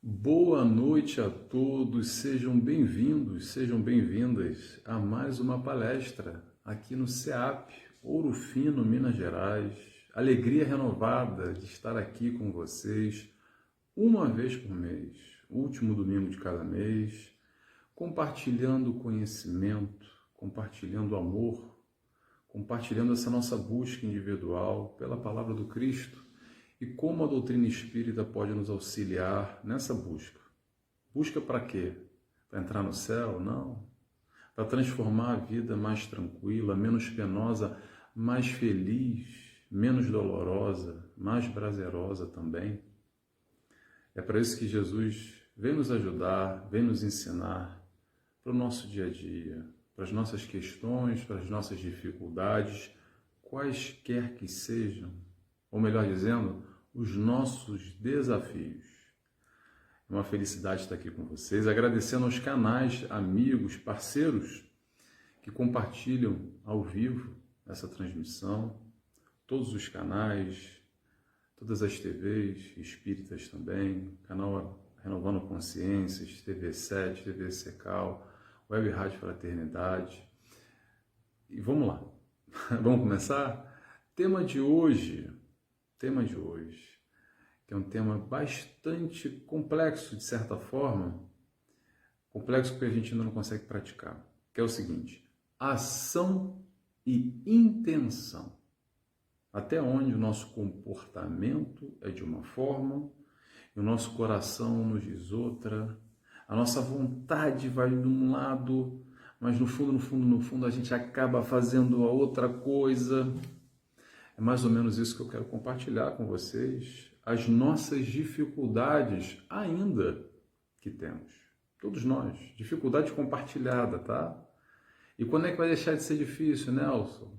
Boa noite a todos, sejam bem-vindos, sejam bem-vindas a mais uma palestra aqui no CEAP, Ouro Fino, Minas Gerais. Alegria renovada de estar aqui com vocês uma vez por mês, último domingo de cada mês, compartilhando conhecimento, compartilhando amor, compartilhando essa nossa busca individual pela palavra do Cristo. E como a doutrina espírita pode nos auxiliar nessa busca? Busca para quê? Para entrar no céu? Não. Para transformar a vida mais tranquila, menos penosa, mais feliz, menos dolorosa, mais prazerosa também. É para isso que Jesus vem nos ajudar, vem nos ensinar para o nosso dia a dia, para as nossas questões, para as nossas dificuldades, quaisquer que sejam, ou melhor dizendo, os nossos desafios. É uma felicidade estar aqui com vocês, agradecendo aos canais, amigos, parceiros que compartilham ao vivo essa transmissão, todos os canais, todas as TVs espíritas também, canal Renovando Consciências, TV7, TV Secal, Web Rádio Fraternidade. E vamos lá, vamos começar? Tema de hoje, que é um tema bastante complexo, de certa forma, complexo porque a gente ainda não consegue praticar, que é o seguinte: ação e intenção. Até onde o nosso comportamento é de uma forma e o nosso coração nos diz outra, a nossa vontade vai de um lado, mas no fundo, a gente acaba fazendo a outra coisa. É mais ou menos isso que eu quero compartilhar com vocês, as nossas dificuldades ainda que temos. Todos nós, dificuldade compartilhada, tá? E quando é que vai deixar de ser difícil, Nelson?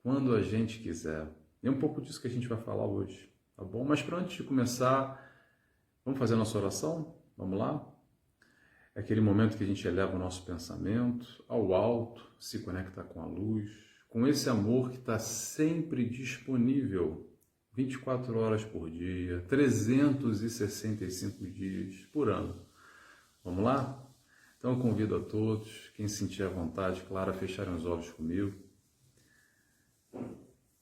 Quando a gente quiser. É um pouco disso que a gente vai falar hoje, tá bom? Mas para antes de começar, vamos fazer a nossa oração? Vamos lá? É aquele momento que a gente eleva o nosso pensamento ao alto, se conecta com a luz, com esse amor que está sempre disponível, 24 horas por dia, 365 dias por ano. Vamos lá? Então eu convido a todos, quem sentir a vontade, claro, a fecharem os olhos comigo.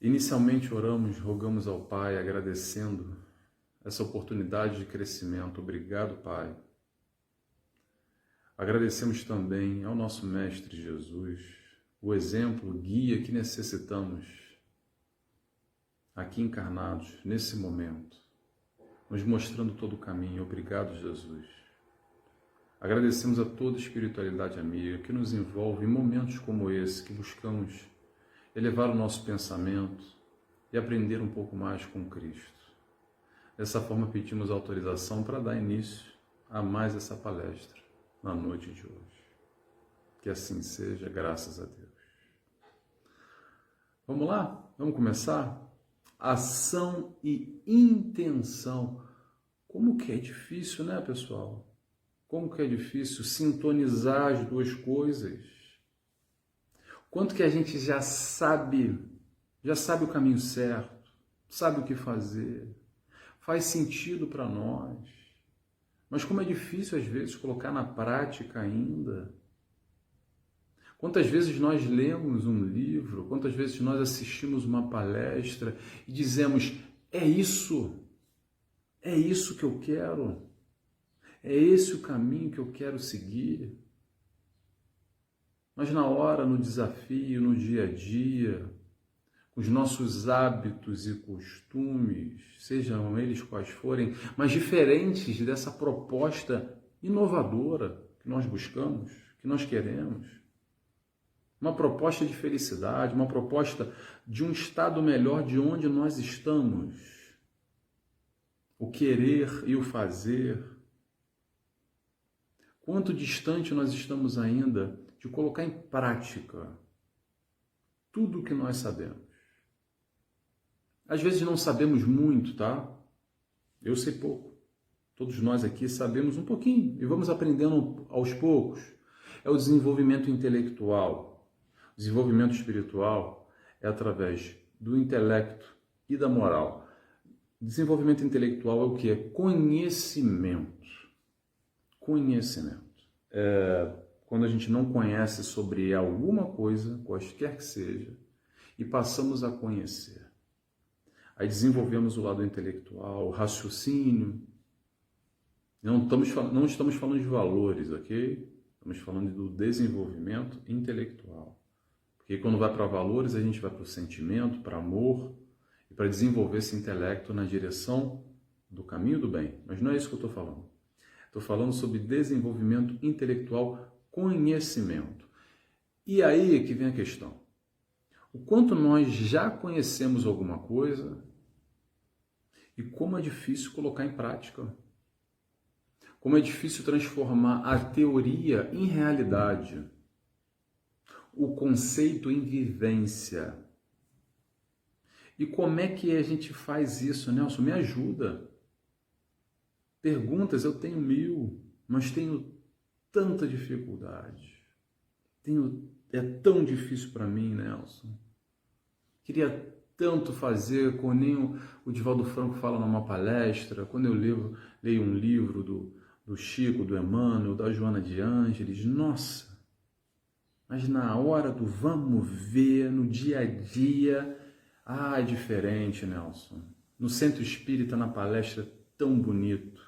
Inicialmente oramos, rogamos ao Pai, agradecendo essa oportunidade de crescimento. Obrigado, Pai. Agradecemos também ao nosso Mestre Jesus, o exemplo, o guia que necessitamos aqui encarnados, nesse momento, nos mostrando todo o caminho. Obrigado, Jesus. Agradecemos a toda a espiritualidade amiga que nos envolve em momentos como esse, que buscamos elevar o nosso pensamento e aprender um pouco mais com Cristo. Dessa forma, pedimos autorização para dar início a mais essa palestra na noite de hoje. Que assim seja, graças a Deus. Vamos lá? Vamos começar? Ação e intenção. Como que é difícil, né, pessoal? Como que é difícil sintonizar as duas coisas. Quanto que a gente já sabe o caminho certo, sabe o que fazer, faz sentido para nós. Mas como é difícil, às vezes, colocar na prática ainda. Quantas vezes nós lemos um livro, quantas vezes nós assistimos uma palestra e dizemos, é isso que eu quero, é esse o caminho que eu quero seguir. Mas na hora, no desafio, no dia a dia, com os nossos hábitos e costumes, sejam eles quais forem, mas diferentes dessa proposta inovadora que nós buscamos, que nós queremos, uma proposta de felicidade, uma proposta de um estado melhor de onde nós estamos, o querer e o fazer. Quanto distante nós estamos ainda de colocar em prática tudo o que nós sabemos. Às vezes não sabemos muito, tá? Eu sei pouco. Todos nós aqui sabemos um pouquinho e vamos aprendendo aos poucos. É o desenvolvimento intelectual. O desenvolvimento espiritual é através do intelecto e da moral. Desenvolvimento intelectual é o que? É conhecimento. Conhecimento. Quando a gente não conhece sobre alguma coisa, quaisquer que seja, e passamos a conhecer. Aí desenvolvemos o lado intelectual, o raciocínio. Não estamos falando de valores, ok? Estamos falando do desenvolvimento intelectual. Porque quando vai para valores, a gente vai para o sentimento, para amor, e para desenvolver esse intelecto na direção do caminho do bem. Mas não é isso que eu estou falando. Estou falando sobre desenvolvimento intelectual, conhecimento. E aí é que vem a questão. O quanto nós já conhecemos alguma coisa e como é difícil colocar em prática. Como é difícil transformar a teoria em realidade. O conceito em vivência. E como é que a gente faz isso, Nelson? Me ajuda. Perguntas eu tenho 1000, mas tenho tanta dificuldade. É tão difícil para mim, Nelson. Queria tanto fazer, como nem o Divaldo Franco fala numa palestra, quando eu leio um livro do Chico, do Emmanuel, da Joana de Ângeles, nossa, mas na hora do vamos ver, no dia a dia, é diferente, Nelson. No Centro Espírita, na palestra, tão bonito,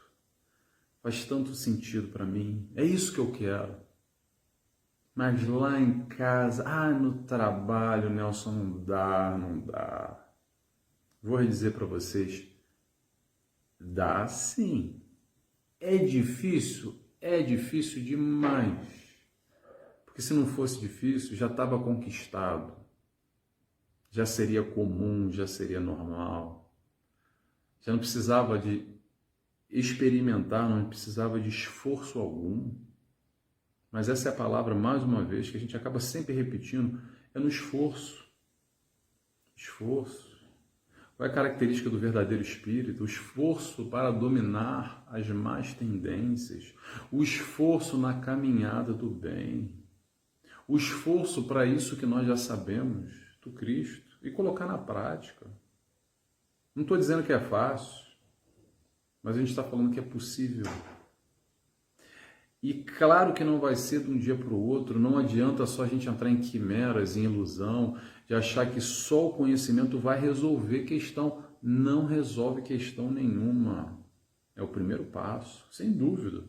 faz tanto sentido para mim, é isso que eu quero. Mas lá em casa, no trabalho, Nelson, não dá. Vou dizer para vocês, dá sim. É difícil demais. Porque se não fosse difícil, já estava conquistado. Já seria comum, já seria normal. Já não precisava de experimentar, não precisava de esforço algum. Mas essa é a palavra, mais uma vez, que a gente acaba sempre repetindo, é no esforço. Esforço. Qual é a característica do verdadeiro espírito? O esforço para dominar as más tendências. O esforço na caminhada do bem. O esforço para isso que nós já sabemos do Cristo e colocar na prática. Não estou dizendo que é fácil, mas a gente está falando que é possível. E claro que não vai ser de um dia para o outro, não adianta só a gente entrar em quimeras, em ilusão, de achar que só o conhecimento vai resolver questão. Não resolve questão nenhuma. É o primeiro passo, sem dúvida.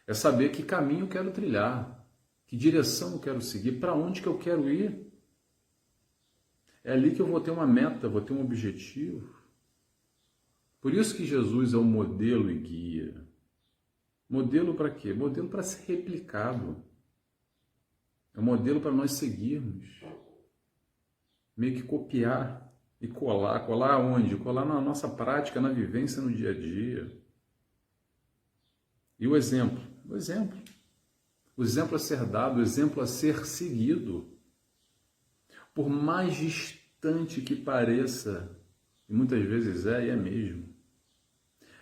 É saber que caminho eu quero trilhar, que direção eu quero seguir, para onde que eu quero ir. É ali que eu vou ter uma meta, vou ter um objetivo. Por isso que Jesus é o modelo e guia. Modelo para quê? Modelo para ser replicado. É um modelo para nós seguirmos. Meio que copiar e colar. Colar aonde? Colar na nossa prática, na vivência, no dia a dia. E o exemplo? O exemplo. O exemplo a ser dado, o exemplo a ser seguido. Por mais distante que pareça, e muitas vezes e é mesmo,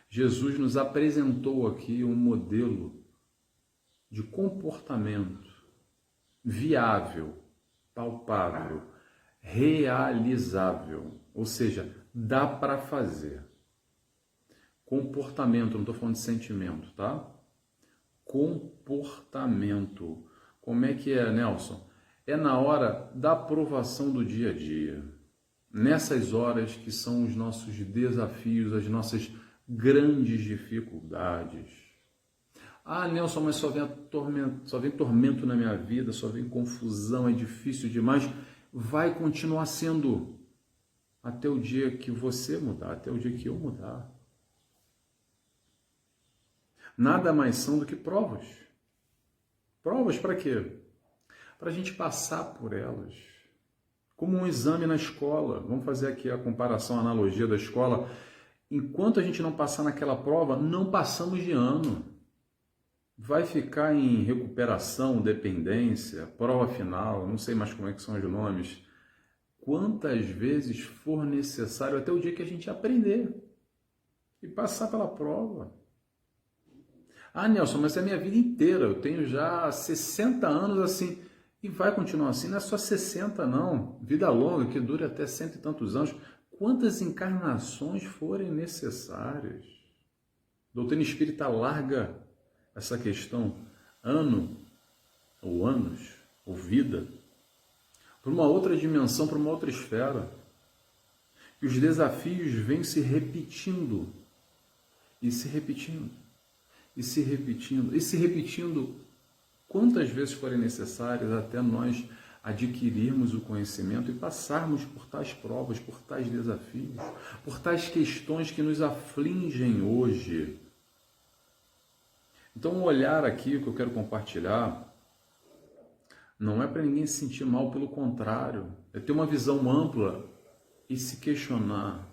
Jesus nos apresentou aqui um modelo de comportamento viável, palpável, realizável, ou seja, dá para fazer. Comportamento, não estou falando de sentimento, tá? Comportamento. Como é que é, Nelson? É na hora da aprovação do dia a dia. Nessas horas que são os nossos desafios, as nossas grandes dificuldades. Nelson, mas só vem tormento na minha vida, só vem confusão, é difícil demais. Vai continuar sendo até o dia que você mudar, até o dia que eu mudar. Nada mais são do que provas. Provas para quê? Para a gente passar por elas. Como um exame na escola. Vamos fazer aqui a comparação, a analogia da escola. Enquanto a gente não passar naquela prova, não passamos de ano. Vai ficar em recuperação, dependência, prova final, não sei mais como é que são os nomes. Quantas vezes for necessário até o dia que a gente aprender e passar pela prova. Nelson, mas é a minha vida inteira, eu tenho já 60 anos assim, e vai continuar assim, não é só 60 não, vida longa, que dure até 100 e tantos anos. Quantas encarnações forem necessárias? A doutrina espírita larga essa questão ano, ou anos, ou vida, para uma outra dimensão, para uma outra esfera. E os desafios vêm se repetindo, e se repetindo, e se repetindo, e se repetindo quantas vezes forem necessárias até nós adquirirmos o conhecimento e passarmos por tais provas, por tais desafios, por tais questões que nos afligem hoje. Então, o olhar aqui que eu quero compartilhar não é para ninguém se sentir mal, pelo contrário, é ter uma visão ampla e se questionar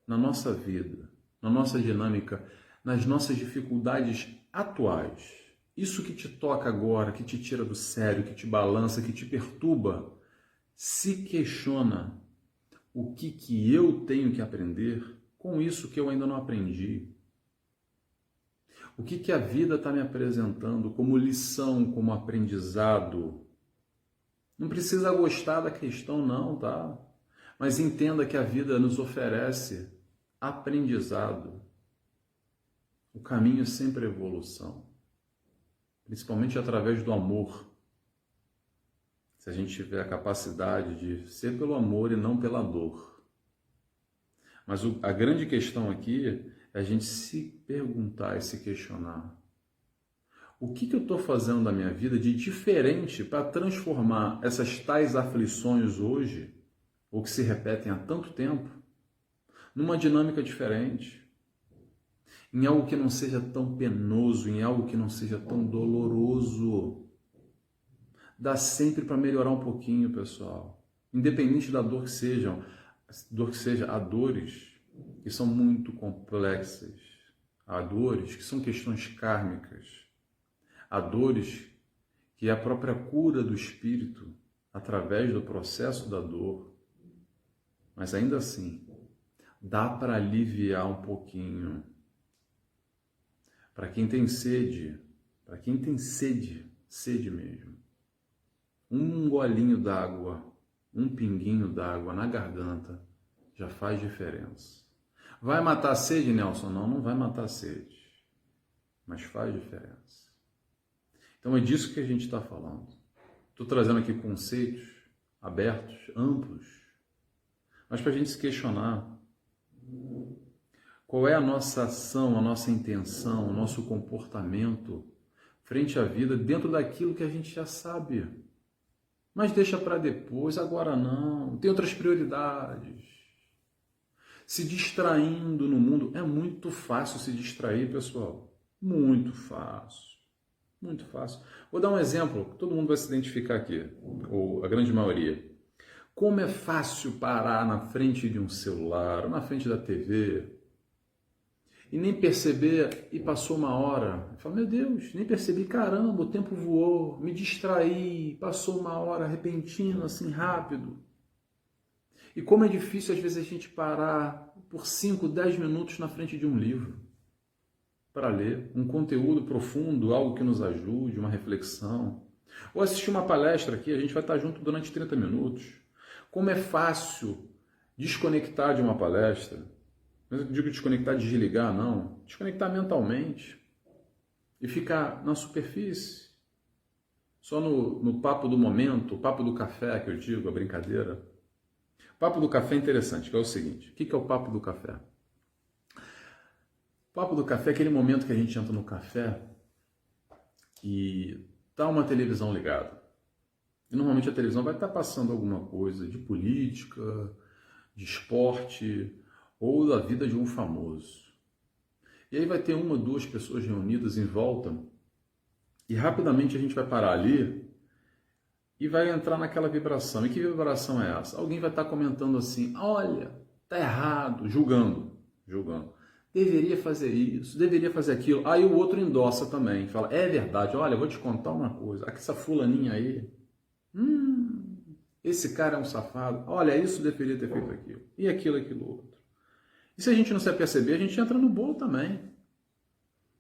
na nossa vida, na nossa dinâmica, nas nossas dificuldades atuais. Isso que te toca agora, que te tira do sério, que te balança, que te perturba, se questiona o que eu tenho que aprender com isso que eu ainda não aprendi. O que a vida está me apresentando como lição, como aprendizado. Não precisa gostar da questão não, tá? Mas entenda que a vida nos oferece aprendizado. O caminho é sempre evolução. Principalmente através do amor. Se a gente tiver a capacidade de ser pelo amor e não pela dor. Mas a grande questão aqui é a gente se perguntar e se questionar. O que eu estou fazendo da minha vida de diferente para transformar essas tais aflições hoje, ou que se repetem há tanto tempo, numa dinâmica diferente? Em algo que não seja tão penoso, em algo que não seja tão doloroso. Dá sempre para melhorar um pouquinho, pessoal. Independente da dor que seja, há dores que são muito complexas. Há dores que são questões kármicas. Há dores que é a própria cura do espírito através do processo da dor. Mas ainda assim, dá para aliviar um pouquinho. Para quem tem sede, sede mesmo, um golinho d'água, um pinguinho d'água na garganta já faz diferença. Vai matar a sede, Nelson? Não, não vai matar a sede, mas faz diferença. Então é disso que a gente está falando. Estou trazendo aqui conceitos abertos, amplos, mas para a gente se questionar. Qual é a nossa ação, a nossa intenção, o nosso comportamento frente à vida dentro daquilo que a gente já sabe? Mas deixa para depois, agora não, tem outras prioridades. Se distraindo no mundo, é muito fácil se distrair, pessoal. Muito fácil. Muito fácil. Vou dar um exemplo, que todo mundo vai se identificar aqui, ou a grande maioria. Como é fácil parar na frente de um celular, ou na frente da TV, e nem perceber, e passou uma hora. Eu falo, meu Deus, nem percebi, caramba, o tempo voou, me distraí, passou uma hora repentina, assim, rápido. E como é difícil, às vezes, a gente parar por 5, 10 minutos na frente de um livro para ler um conteúdo profundo, algo que nos ajude, uma reflexão. Ou assistir uma palestra aqui, a gente vai estar junto durante 30 minutos. Como é fácil desconectar de uma palestra. Mas eu digo desconectar, desligar, não. Desconectar mentalmente e ficar na superfície. Só no papo do momento, o papo do café, que eu digo, a brincadeira. O papo do café é interessante, que é o seguinte. O que é o papo do café? O papo do café é aquele momento que a gente entra no café e tá uma televisão ligada. E normalmente a televisão vai estar passando alguma coisa de política, de esporte, ou da vida de um famoso. E aí vai ter uma, duas pessoas reunidas em volta e rapidamente a gente vai parar ali e vai entrar naquela vibração. E que vibração é essa? Alguém vai estar comentando assim, olha, tá errado, julgando. Deveria fazer isso, deveria fazer aquilo. Aí o outro endossa também, fala, é verdade, olha, eu vou te contar uma coisa, essa fulaninha aí, esse cara é um safado, olha, isso deveria ter feito aquilo, e aquilo outro. E se a gente não se aperceber, a gente entra no bolo também.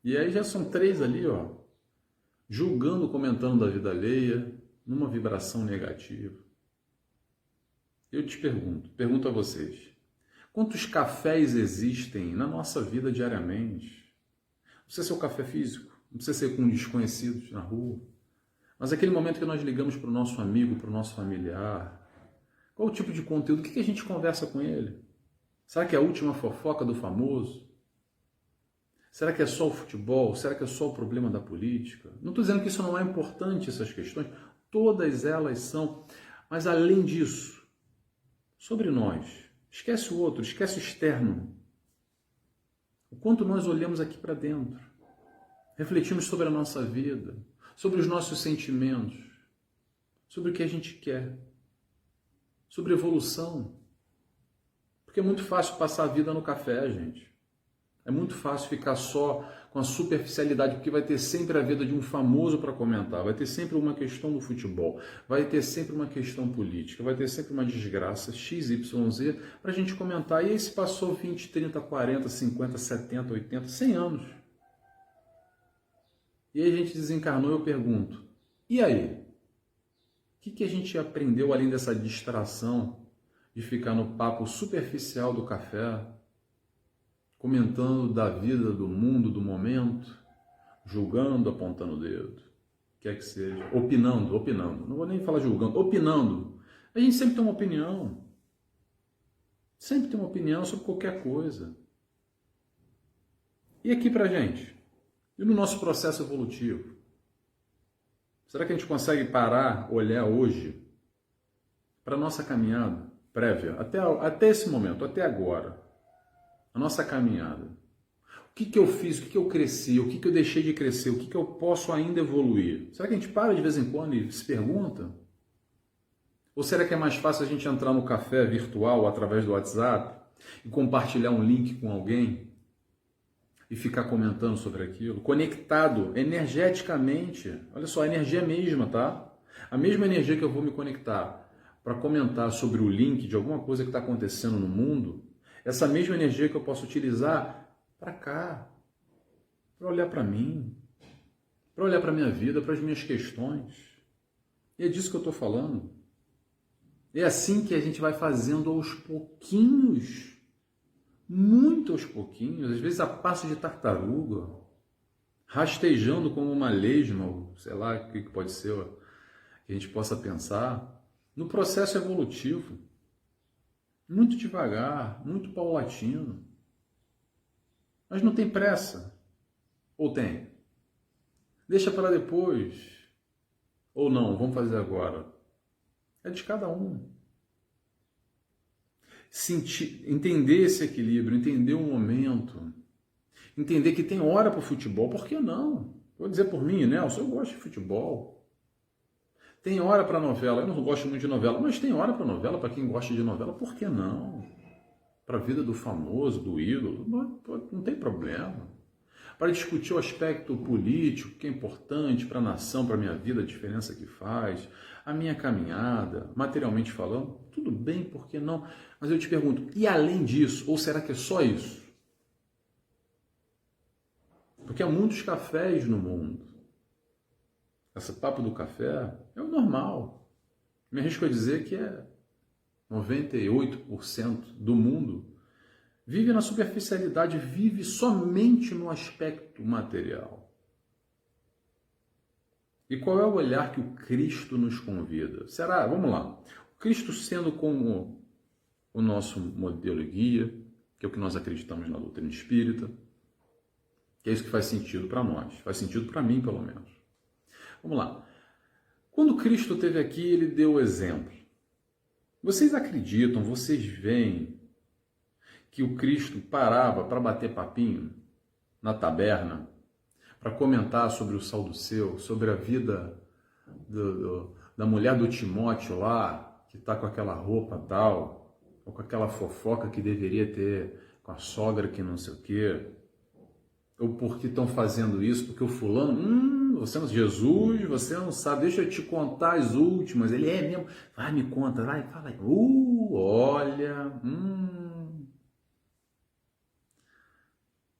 E aí já são 3 ali, ó, julgando, comentando da vida alheia, numa vibração negativa. Eu te pergunto a vocês, quantos cafés existem na nossa vida diariamente? Não precisa ser o café físico, não precisa ser com desconhecidos na rua, mas aquele momento que nós ligamos para o nosso amigo, para o nosso familiar. Qual o tipo de conteúdo? O que a gente conversa com ele? Será que é a última fofoca do famoso? Será que é só o futebol? Será que é só o problema da política? Não estou dizendo que isso não é importante, essas questões. Todas elas são. Mas além disso, sobre nós, esquece o outro, esquece o externo. O quanto nós olhamos aqui para dentro, refletimos sobre a nossa vida, sobre os nossos sentimentos, sobre o que a gente quer, sobre evolução. Porque é muito fácil passar a vida no café, gente. É muito fácil ficar só com a superficialidade, porque vai ter sempre a vida de um famoso para comentar, vai ter sempre uma questão do futebol, vai ter sempre uma questão política, vai ter sempre uma desgraça XYZ para a gente comentar. E aí se passou 20, 30, 40, 50, 70, 80, 100 anos. E aí a gente desencarnou e eu pergunto, e aí? O que a gente aprendeu além dessa distração de ficar no papo superficial do café, comentando da vida, do mundo, do momento, julgando, apontando o dedo, quer que seja, opinando, não vou nem falar julgando, opinando. A gente sempre tem uma opinião, sobre qualquer coisa. E aqui pra gente? E no nosso processo evolutivo? Será que a gente consegue parar, olhar hoje para a nossa caminhada prévia, até esse momento, até agora, a nossa caminhada? O que eu fiz, o que eu cresci, o que eu deixei de crescer, o que eu posso ainda evoluir? Será que a gente para de vez em quando e se pergunta? Ou será que é mais fácil a gente entrar no café virtual através do WhatsApp e compartilhar um link com alguém e ficar comentando sobre aquilo, conectado energeticamente? Olha só, a energia mesma, tá? A mesma energia que eu vou me conectar para comentar sobre o link de alguma coisa que está acontecendo no mundo, essa mesma energia que eu posso utilizar para cá, para olhar para mim, para olhar para a minha vida, para as minhas questões. E é disso que eu estou falando. É assim que a gente vai fazendo aos pouquinhos, muito aos pouquinhos, às vezes a passo de tartaruga, rastejando como uma lesma, ou sei lá o que pode ser, que a gente possa pensar, no processo evolutivo, muito devagar, muito paulatino. Mas não tem pressa. Ou tem? Deixa para depois. Ou não, vamos fazer agora. É de cada um. Entender esse equilíbrio, entender o momento, entender que tem hora para o futebol, por que não? Vou dizer por mim, Nelson, eu gosto de futebol. Tem hora para novela, eu não gosto muito de novela, mas tem hora para novela, para quem gosta de novela, por que não? Para a vida do famoso, do ídolo, não tem problema. Para discutir o aspecto político, que é importante para a nação, para a minha vida, a diferença que faz, a minha caminhada, materialmente falando, tudo bem, por que não? Mas eu te pergunto, e além disso, ou será que é só isso? Porque há muitos cafés no mundo. Esse papo do café é o normal. Me arrisco a dizer que 98% do mundo vive na superficialidade, vive somente no aspecto material. E qual é o olhar que o Cristo nos convida? Será? Vamos lá. O Cristo sendo como o nosso modelo e guia, que é o que nós acreditamos na doutrina espírita, que é isso que faz sentido para nós, faz sentido para mim, pelo menos. Vamos lá. Quando Cristo esteve aqui, ele deu o exemplo. Vocês acreditam, vocês veem que o Cristo parava para bater papinho na taberna, para comentar sobre o sal do seu, sobre a vida da mulher do Timóteo lá, que está com aquela roupa tal, ou com aquela fofoca que deveria ter com a sogra que não sei o quê, ou porque estão fazendo isso, porque o fulano, você não, Jesus, você não sabe, deixa eu te contar as últimas, ele é mesmo, vai, me conta, vai, fala aí, olha,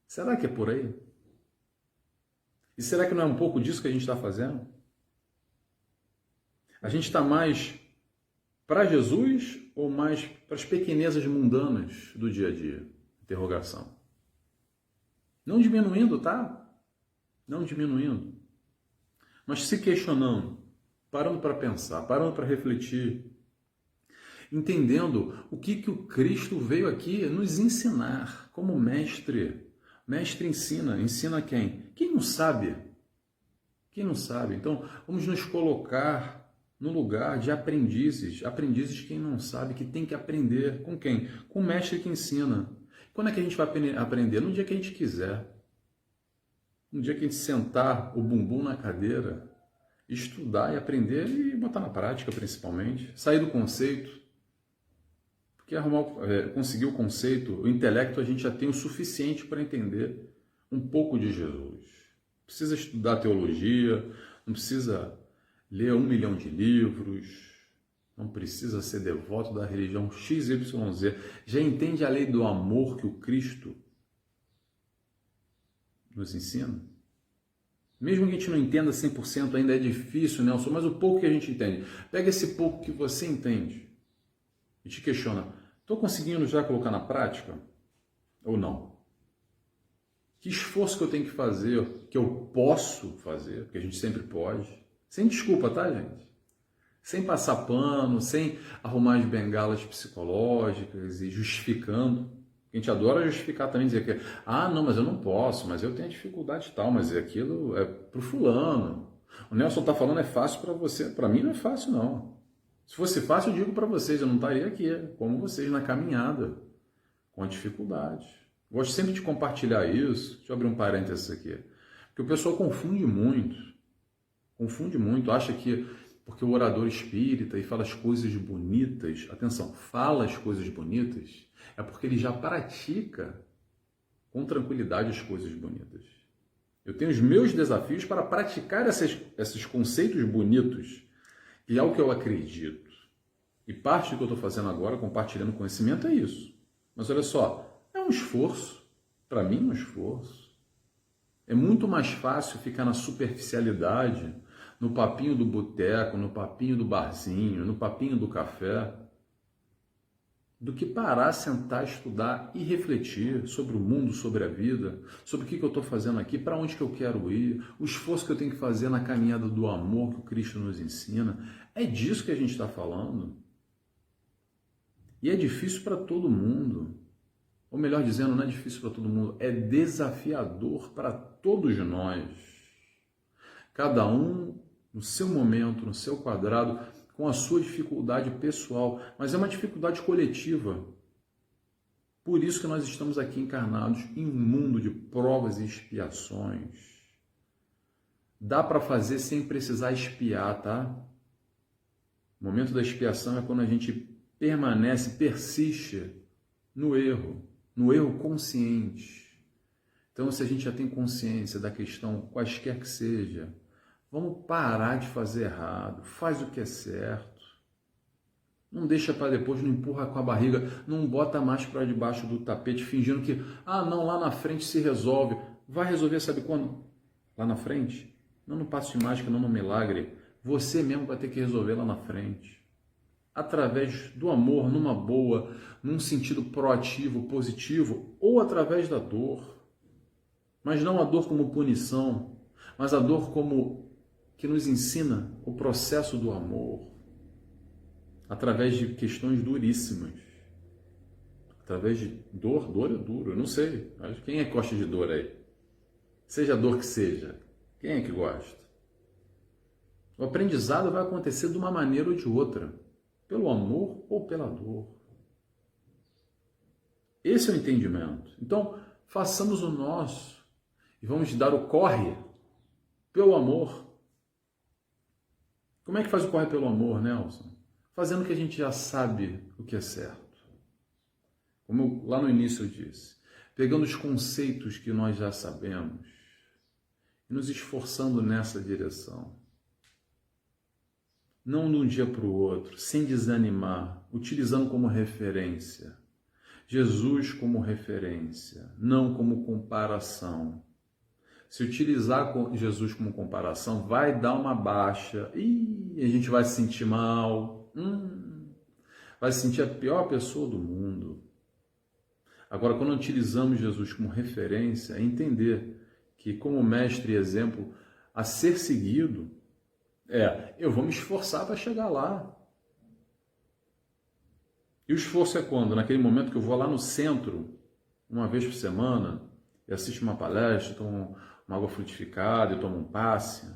será que é por aí? E será que não é um pouco disso que a gente está fazendo? A gente está mais para Jesus ou mais para as pequenezas mundanas do dia a dia? Interrogação. Não diminuindo, tá? não diminuindo, mas se questionando, parando para pensar, parando para refletir, entendendo o que o Cristo veio aqui nos ensinar como mestre. Mestre ensina, ensina quem? Quem não sabe. Quem não sabe? Então, vamos nos colocar no lugar de aprendizes. Aprendizes quem não sabe, que tem que aprender. Com quem? Com o mestre que ensina. Quando é que a gente vai aprender? No dia que a gente quiser. No dia que a gente sentar o bumbum na cadeira, estudar e aprender e botar na prática, principalmente. Sair do conceito. Porque conseguir o conceito, o intelecto, a gente já tem o suficiente para entender um pouco de Jesus. Não precisa estudar teologia, não precisa ler 1 milhão de livros, não precisa ser devoto da religião XYZ. Já entende a lei do amor que o Cristo nos ensina? Mesmo que a gente não entenda 100%, ainda é difícil, Nelson, mas o pouco que a gente entende. Pega esse pouco que você entende e te questiona, estou conseguindo já colocar na prática ou não? Que esforço que eu tenho que fazer, que eu posso fazer, porque a gente sempre pode, sem desculpa, tá, gente? Sem passar pano, sem arrumar as bengalas psicológicas e justificando. A gente adora justificar também, dizer que, não, mas eu não posso, mas eu tenho dificuldade e tal, mas aquilo é pro fulano. O Nelson está falando é fácil para você, para mim não é fácil não. Se fosse fácil, eu digo para vocês, eu não estaria aqui, como vocês, na caminhada, com a dificuldade. Gosto sempre de compartilhar isso. Deixa eu abrir um parênteses aqui. Porque o pessoal confunde muito, acha que porque o orador espírita e fala as coisas bonitas, atenção, fala as coisas bonitas, é porque ele já pratica com tranquilidade as coisas bonitas. Eu tenho os meus desafios para praticar esses conceitos bonitos, que é o que eu acredito. E parte do que eu estou fazendo agora, compartilhando conhecimento, é isso. Mas olha só, é um esforço. Para mim, é um esforço. É muito mais fácil ficar na superficialidade, no papinho do boteco, no papinho do barzinho, no papinho do café, do que parar, sentar, estudar e refletir sobre o mundo, sobre a vida, sobre o que eu estou fazendo aqui, para onde que eu quero ir, o esforço que eu tenho que fazer na caminhada do amor que o Cristo nos ensina. É disso que a gente está falando. E é difícil para todo mundo. Ou melhor dizendo, não é difícil para todo mundo, é desafiador para todos nós. Cada um no seu momento, no seu quadrado, com a sua dificuldade pessoal, mas é uma dificuldade coletiva. Por isso que nós estamos aqui encarnados em um mundo de provas e expiações. Dá para fazer sem precisar expiar, tá? O momento da expiação é quando a gente permanece, persiste no erro consciente. Então, se a gente já tem consciência da questão, quaisquer que seja, vamos parar de fazer errado, faz o que é certo. Não deixa para depois, não empurra com a barriga, não bota mais para debaixo do tapete, fingindo que, não, lá na frente se resolve. Vai resolver, sabe quando? Lá na frente? Não no passo de mágica, não no milagre. Você mesmo vai ter que resolver lá na frente. Através do amor, numa boa, num sentido proativo, positivo, ou através da dor. Mas não a dor como punição, mas a dor como que nos ensina o processo do amor, através de questões duríssimas. Através de dor é duro, eu não sei. Quem é que gosta de dor aí? Seja a dor que seja, quem é que gosta? O aprendizado vai acontecer de uma maneira ou de outra. Pelo amor ou pela dor. Esse é o entendimento. Então, façamos o nosso e vamos dar o corre pelo amor. Como é que faz o corre pelo amor, Nelson? Fazendo o que a gente já sabe o que é certo. Como lá no início eu disse, pegando os conceitos que nós já sabemos e nos esforçando nessa direção. Não de um dia para o outro, sem desanimar, utilizando como referência. Jesus como referência, não como comparação. Se utilizar Jesus como comparação, vai dar uma baixa e a gente vai se sentir mal, vai se sentir a pior pessoa do mundo. Agora, quando utilizamos Jesus como referência, é entender que, como mestre e exemplo a ser seguido, eu vou me esforçar para chegar lá. E o esforço é quando? Naquele momento que eu vou lá no centro, uma vez por semana, e assisto uma palestra, tomo uma água frutificada e tomo um passe.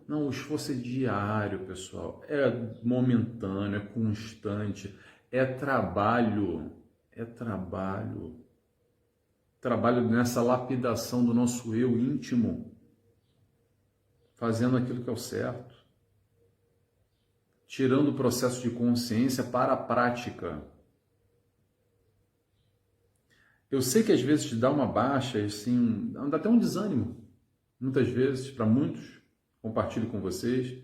Não, o esforço é diário, pessoal. É momentâneo, é constante, é trabalho. É trabalho. Trabalho nessa lapidação do nosso eu íntimo, fazendo aquilo que é o certo, tirando o processo de consciência para a prática. Eu sei que às vezes te dá uma baixa, assim, dá até um desânimo. Muitas vezes, para muitos, compartilho com vocês,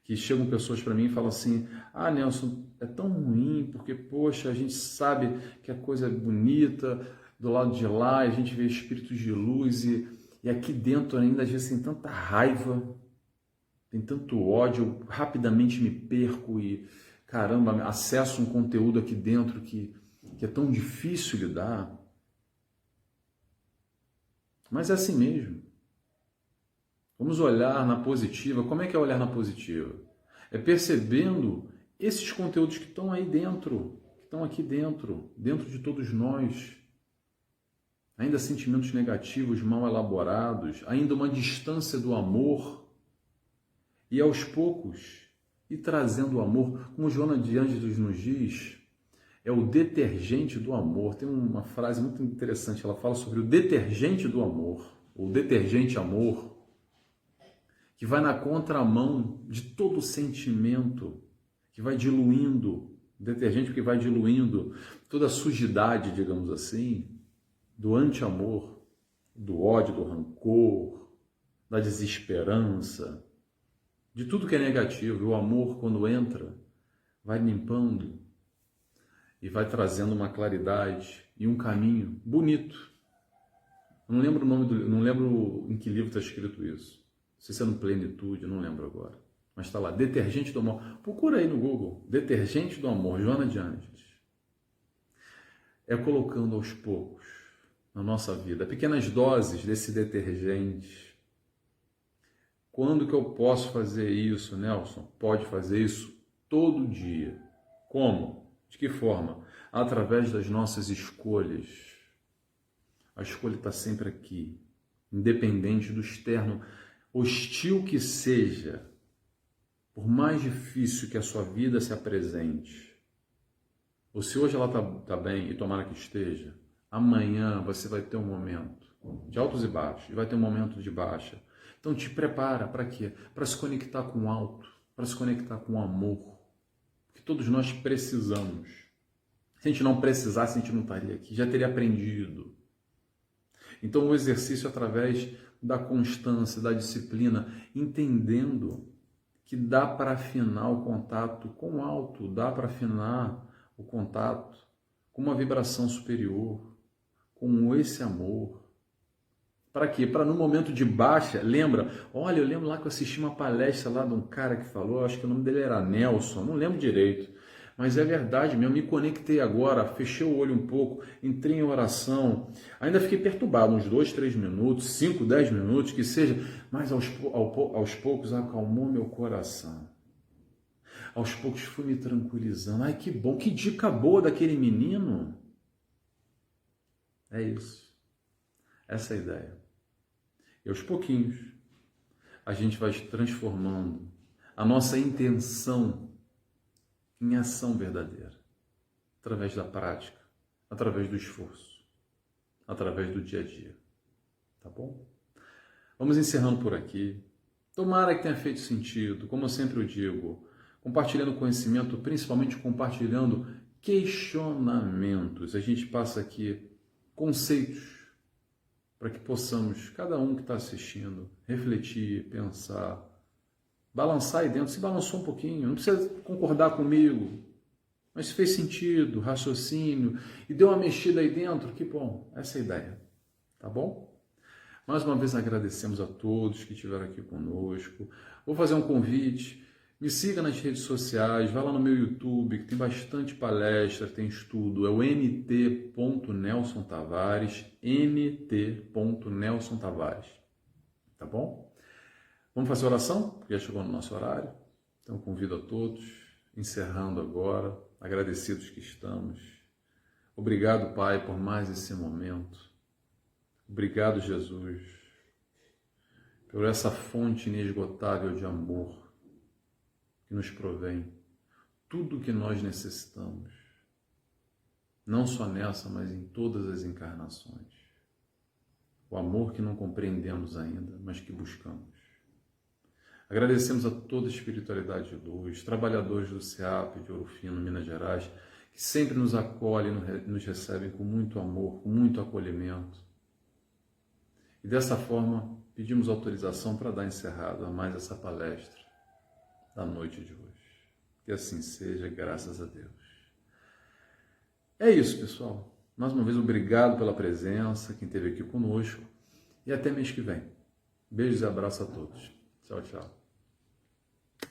que chegam pessoas para mim e falam assim: ah, Nelson, é tão ruim, porque, poxa, a gente sabe que a coisa é bonita, do lado de lá, a gente vê espíritos de luz e aqui dentro ainda às vezes tem tanta raiva, tem tanto ódio, eu rapidamente me perco e, caramba, acesso um conteúdo aqui dentro que é tão difícil lidar. Mas é assim mesmo. Vamos olhar na positiva. Como é que é olhar na positiva? É percebendo esses conteúdos que estão aí dentro, que estão aqui dentro de todos nós. Ainda sentimentos negativos mal elaborados, ainda uma distância do amor. E aos poucos, ir trazendo o amor, como Joana de Ângeles nos diz, é o detergente do amor. Tem uma frase muito interessante, ela fala sobre o detergente do amor, o detergente amor, que vai na contramão de todo sentimento, que vai diluindo, detergente que vai diluindo toda a sujidade, digamos assim, do anti-amor, do ódio, do rancor, da desesperança, de tudo que é negativo. E o amor, quando entra, vai limpando e vai trazendo uma claridade e um caminho bonito. Eu não lembro o nome não lembro em que livro está escrito isso. Não sei se é no Plenitude, eu não lembro agora. Mas está lá, Detergente do Amor. Procura aí no Google, Detergente do Amor, Joana de Ângeles. É colocando aos poucos na nossa vida pequenas doses desse detergente. Quando que eu posso fazer isso, Nelson? Pode fazer isso todo dia. Como? De que forma? Através das nossas escolhas. A escolha está sempre aqui, independente do externo, hostil que seja, por mais difícil que a sua vida se apresente, ou se hoje ela está bem, e tomara que esteja, amanhã você vai ter um momento de altos e baixos, e vai ter um momento de baixa. Então te prepara para quê? Para se conectar com o alto, para se conectar com o amor, que todos nós precisamos. Se a gente não precisasse, a gente não estaria aqui, já teria aprendido. Então o exercício através da constância, da disciplina, entendendo que dá para afinar o contato com o alto, dá para afinar o contato com uma vibração superior, com esse amor. Para quê? Para no momento de baixa, lembra? Olha, eu lembro lá que eu assisti uma palestra lá de um cara que falou, acho que o nome dele era Nelson, não lembro direito, mas é verdade mesmo, me conectei agora, fechei o olho um pouco, entrei em oração, ainda fiquei perturbado, uns 2, 3 minutos, 5, 10 minutos, que seja, mas aos poucos acalmou meu coração. Aos poucos fui me tranquilizando. Ai, que bom, que dica boa daquele menino. É isso. Essa é a ideia. E aos pouquinhos, a gente vai transformando a nossa intenção em ação verdadeira. Através da prática, através do esforço, através do dia a dia. Tá bom? Vamos encerrando por aqui. Tomara que tenha feito sentido, como eu sempre digo, compartilhando conhecimento, principalmente compartilhando questionamentos. A gente passa aqui conceitos para que possamos, cada um que está assistindo, refletir, pensar, balançar aí dentro. Se balançou um pouquinho, não precisa concordar comigo, mas se fez sentido, raciocínio, e deu uma mexida aí dentro, que bom, essa é a ideia, tá bom? Mais uma vez agradecemos a todos que estiveram aqui conosco. Vou fazer um convite, me siga nas redes sociais, vá lá no meu YouTube, que tem bastante palestra, tem estudo, é o nt.nelsonTavares, nt.nelsonTavares. tá bom? Vamos fazer oração, porque já chegou no nosso horário. Então convido a todos, encerrando agora, agradecidos que estamos. Obrigado, Pai, por mais esse momento. Obrigado, Jesus, por essa fonte inesgotável de amor que nos provém tudo o que nós necessitamos, não só nessa, mas em todas as encarnações. O amor que não compreendemos ainda, mas que buscamos. Agradecemos a toda a espiritualidade de luz, trabalhadores do SEAP, de Ouro Fino, Minas Gerais, que sempre nos acolhem e nos recebem com muito amor, com muito acolhimento. E dessa forma, pedimos autorização para dar encerrado a mais essa palestra da noite de hoje. Que assim seja, graças a Deus. É isso, pessoal. Mais uma vez, obrigado pela presença, quem esteve aqui conosco. E até mês que vem. Beijos e abraços a todos. Tchau, tchau.